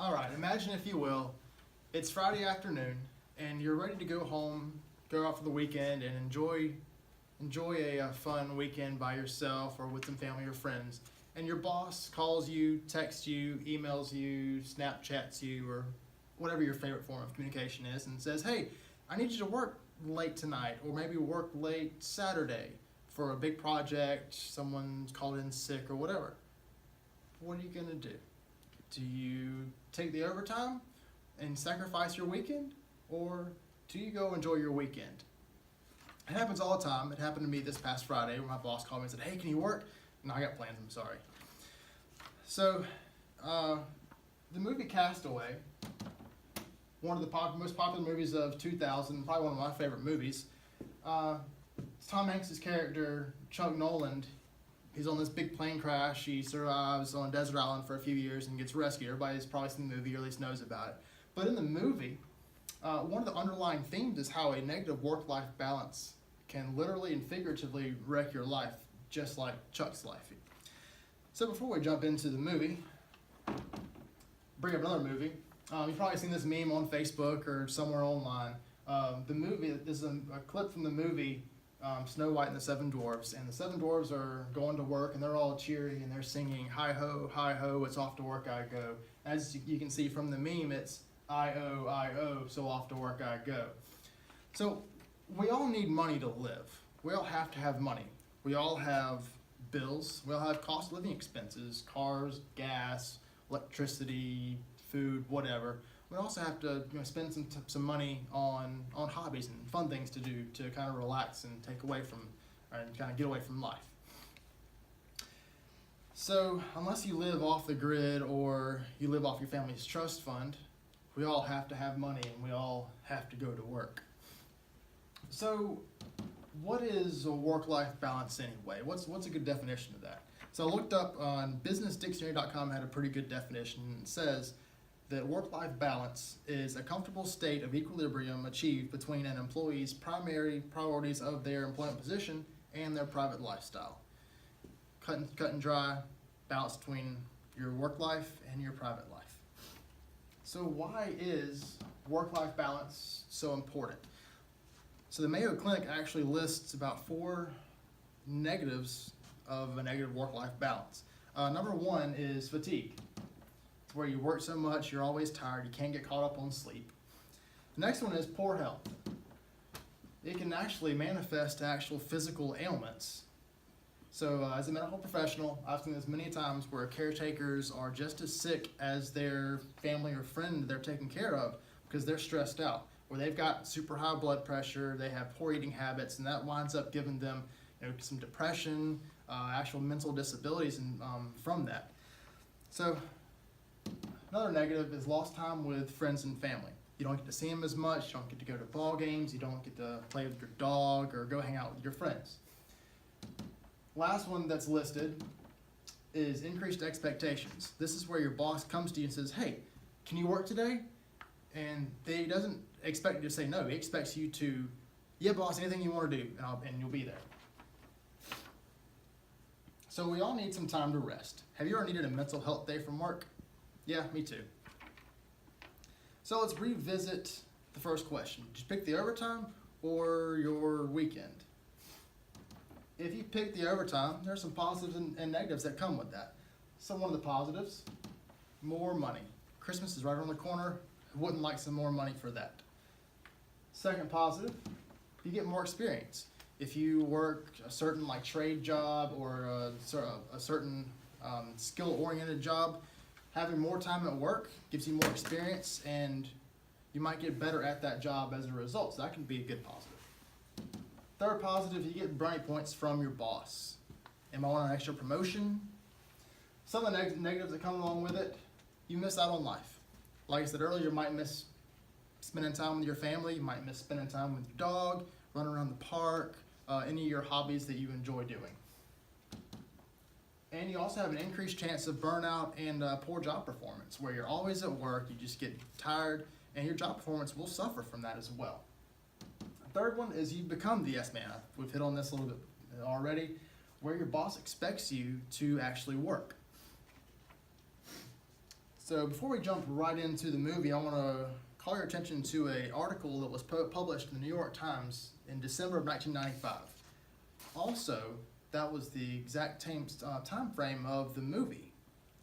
All right, imagine if you will, it's Friday afternoon and you're ready to go home, go out for the weekend and enjoy a fun weekend by yourself or with some family or friends. And your boss calls you, texts you, emails you, Snapchats you, or whatever your favorite form of communication is, and says, "Hey, I need you to work late tonight, or maybe work late Saturday for a big project, someone's called in sick or whatever." What are you gonna do? Do you take the overtime and sacrifice your weekend, or do you go enjoy your weekend? It happens all the time. It happened to me this past Friday where my boss called me and said, "Hey, can you work?" No, I got plans, I'm sorry. So, the movie Castaway, one of the most popular movies of 2000, probably one of my favorite movies. Tom Hanks' character, Chuck Noland, he's on this big plane crash. He survives on a desert island for a few years and gets rescued. Everybody's probably seen the movie or at least knows about it. But in the movie, one of the underlying themes is how a negative work-life balance can literally and figuratively wreck your life, just like Chuck's life. So before we jump into the movie, bring up another movie. You've probably seen this meme on Facebook or somewhere online. The movie, this is a clip from the movie Snow White and the Seven Dwarfs, and the Seven Dwarfs are going to work and they're all cheery and they're singing, hi ho, it's off to work I go. As you can see from the meme, it's I-O, so off to work I go. So we all need money to live. We all have to have money. We all have bills. We all have cost of living expenses, cars, gas, electricity, food, whatever. We also have to spend some money on hobbies and fun things to do to kind of relax and take away from, and kind of get away from life. So unless you live off the grid or you live off your family's trust fund, we all have to have money and we all have to go to work. So what is a work-life balance anyway? What's a good definition of that? So I looked up on businessdictionary.com, had a pretty good definition, and it says that work-life balance is a comfortable state of equilibrium achieved between an employee's primary priorities of their employment position and their private lifestyle. Cut and dry, balance between your work life and your private life. So why is work-life balance so important? So the Mayo Clinic actually lists about 4 negatives of a negative work-life balance. Number 1 is fatigue. It's where you work so much, you're always tired, you can't get caught up on sleep. The next one is poor health. It can actually manifest to actual physical ailments. So as a medical professional, I've seen this many times where caretakers are just as sick as their family or friend they're taking care of because they're stressed out, where they've got super high blood pressure, they have poor eating habits, and that winds up giving them some depression, actual mental disabilities from that. So another negative is lost time with friends and family. You don't get to see them as much, you don't get to go to ball games, you don't get to play with your dog or go hang out with your friends. Last one that's listed is increased expectations. This is where your boss comes to you and says, "Hey, can you work today?" And he doesn't expect you to say no. He expects you to, "Yeah, boss, anything you want to do," and you'll be there. So we all need some time to rest. Have you ever needed a mental health day from work? Yeah, me too. So let's revisit the first question. Did you pick the overtime or your weekend? If you pick the overtime, there's some positives and negatives that come with that. So one of the positives, more money. Christmas is right around the corner. Who wouldn't like some more money for that? Second positive, you get more experience. If you work a certain trade job or a certain skill-oriented job, having more time at work gives you more experience and you might get better at that job as a result. So that can be a good positive. Third positive, you get brownie points from your boss. Am I want an extra promotion? Some of the negatives that come along with it, you miss out on life. Like I said earlier, you might miss spending time with your family, you might miss spending time with your dog, running around the park, any of your hobbies that you enjoy doing. And you also have an increased chance of burnout and poor job performance, where you're always at work, you just get tired, and your job performance will suffer from that as well. Third one is you become the yes man. We've hit on this a little bit already, where your boss expects you to actually work. So before we jump right into the movie, I want to call your attention to an article that was published in the New York Times in December of 1995. Also, that was the exact time frame of the movie.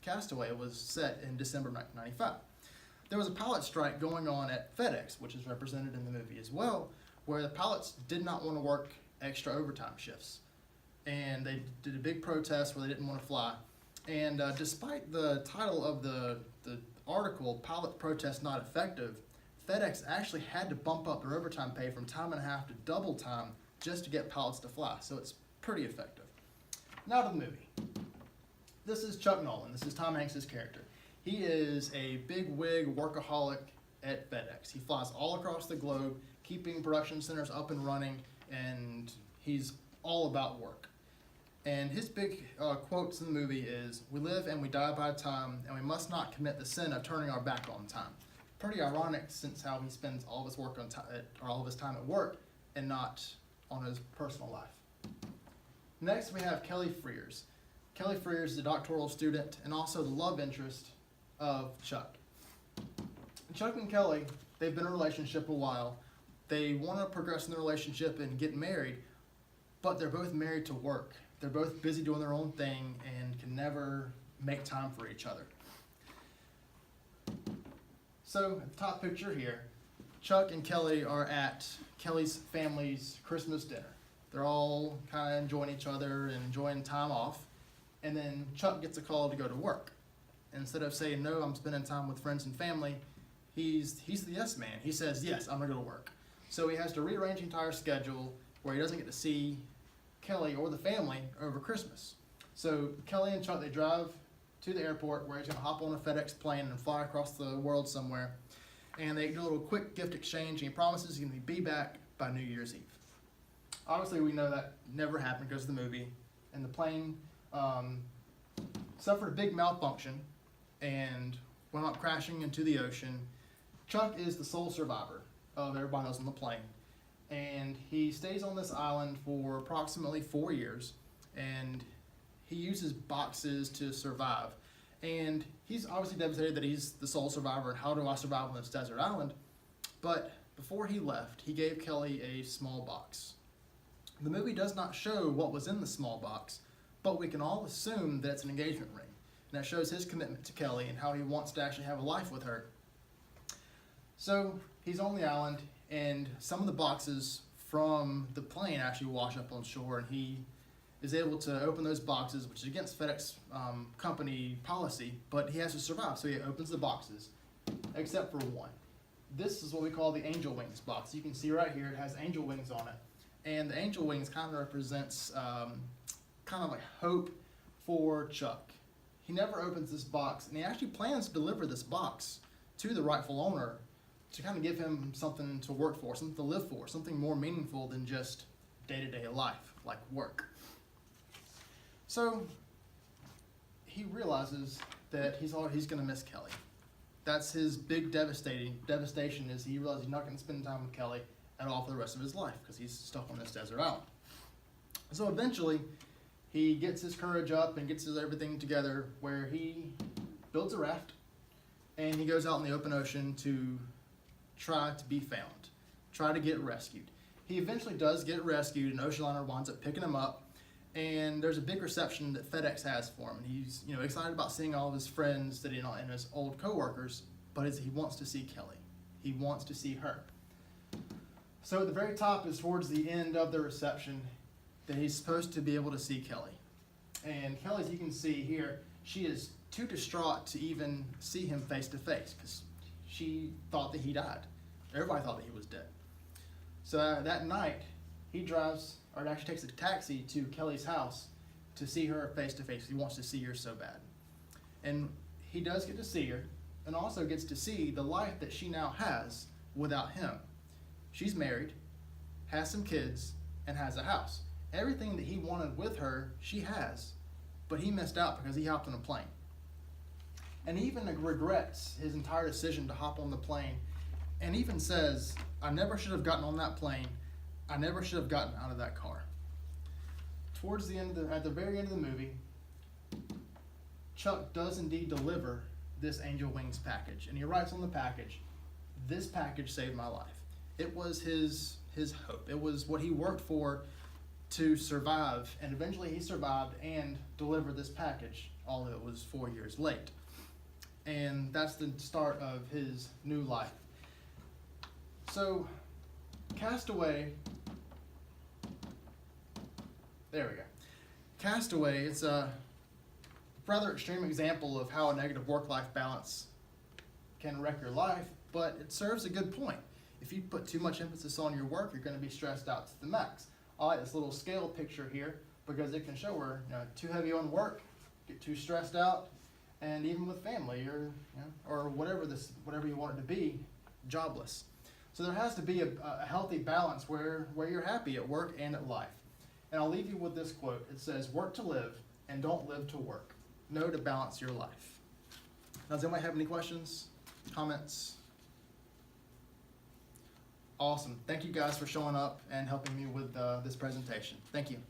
Castaway was set in December of 1995. There was a pilot strike going on at FedEx, which is represented in the movie as well, where the pilots did not want to work extra overtime shifts. And they did a big protest where they didn't want to fly. And despite the title of the article, Pilot Protest Not Effective, FedEx actually had to bump up their overtime pay from time and a half to double time just to get pilots to fly. So it's pretty effective. Now to the movie. This is Chuck Noland. This is Tom Hanks' character. He is a big wig workaholic at FedEx. He flies all across the globe, keeping production centers up and running, and he's all about work. And his big quotes in the movie is, "We live and we die by time, and we must not commit the sin of turning our back on time." Pretty ironic, since how he spends all of his work all of his time at work and not on his personal life. Next, we have Kelly Frears. Kelly Frears is a doctoral student and also the love interest of Chuck. Chuck and Kelly, they've been in a relationship a while. They want to progress in their relationship and get married, but they're both married to work. They're both busy doing their own thing and can never make time for each other. So, the top picture here, Chuck and Kelly are at Kelly's family's Christmas dinner. They're all kind of enjoying each other and enjoying time off. And then Chuck gets a call to go to work. Instead of saying, "No, I'm spending time with friends and family," he's the yes man. He says, "Yes, I'm going to go to work." So he has to rearrange the entire schedule where he doesn't get to see Kelly or the family over Christmas. So Kelly and Chuck, they drive to the airport where he's going to hop on a FedEx plane and fly across the world somewhere. And they do a little quick gift exchange, and he promises he's going to be back by New Year's Eve. Obviously, we know that never happened because of the movie. And the plane suffered a big malfunction and went up crashing into the ocean. Chuck is the sole survivor of everybody else on the plane. And he stays on this island for approximately 4 years. And he uses boxes to survive. And he's obviously devastated that he's the sole survivor. How do I survive on this desert island? But before he left, he gave Kelly a small box. The movie does not show what was in the small box, but we can all assume that it's an engagement ring. And that shows his commitment to Kelly and how he wants to actually have a life with her. So he's on the island, and some of the boxes from the plane actually wash up on shore, and he is able to open those boxes, which is against FedEx company policy, but he has to survive, so he opens the boxes, except for one. This is what we call the angel wings box. You can see right here it has angel wings on it, and the angel wings kind of represents kind of like hope for Chuck. He never opens this box, and he actually plans to deliver this box to the rightful owner to kind of give him something to work for, something to live for, something more meaningful than just day-to-day life, like work. So he realizes that he's going to miss Kelly. That's his big devastation is he realizes he's not going to spend time with Kelly at all for the rest of his life because he's stuck on this desert island. So eventually, he gets his courage up and gets his everything together where he builds a raft and he goes out in the open ocean to try to be found, try to get rescued. He eventually does get rescued, and Ocean Liner winds up picking him up, and there's a big reception that FedEx has for him. And he's excited about seeing all of his friends that and his old coworkers, but he wants to see Kelly. He wants to see her. So at the very top is towards the end of the reception that he's supposed to be able to see Kelly. And Kelly, as you can see here, she is too distraught to even see him face to face because she thought that he died. Everybody thought that he was dead. So that night, he drives, or actually takes a taxi to Kelly's house to see her face to face. He wants to see her so bad. And he does get to see her, and also gets to see the life that she now has without him. She's married, has some kids, and has a house. Everything that he wanted with her, she has, but he missed out because he hopped on a plane. And he even regrets his entire decision to hop on the plane, and even says, "I never should have gotten on that plane. I never should have gotten out of that car." Towards the end at the very end of the movie, Chuck does indeed deliver this Angel Wings package. And he writes on the package, "This package saved my life." It was his hope. It was what he worked for to survive, and eventually he survived and delivered this package, although it was 4 years late. And that's the start of his new life. So, Castaway, there we go. Castaway, it's a rather extreme example of how a negative work-life balance can wreck your life, but it serves a good point. If you put too much emphasis on your work, you're going to be stressed out to the max. I like this little scale picture here because it can show where too heavy on work, get too stressed out, and even with family or whatever you want it to be, jobless. So there has to be a healthy balance where you're happy at work and at life. And I'll leave you with this quote. It says, "Work to live and don't live to work. Know to balance your life." Now, does anybody have any questions, comments? Awesome. Thank you guys for showing up and helping me with this presentation. Thank you.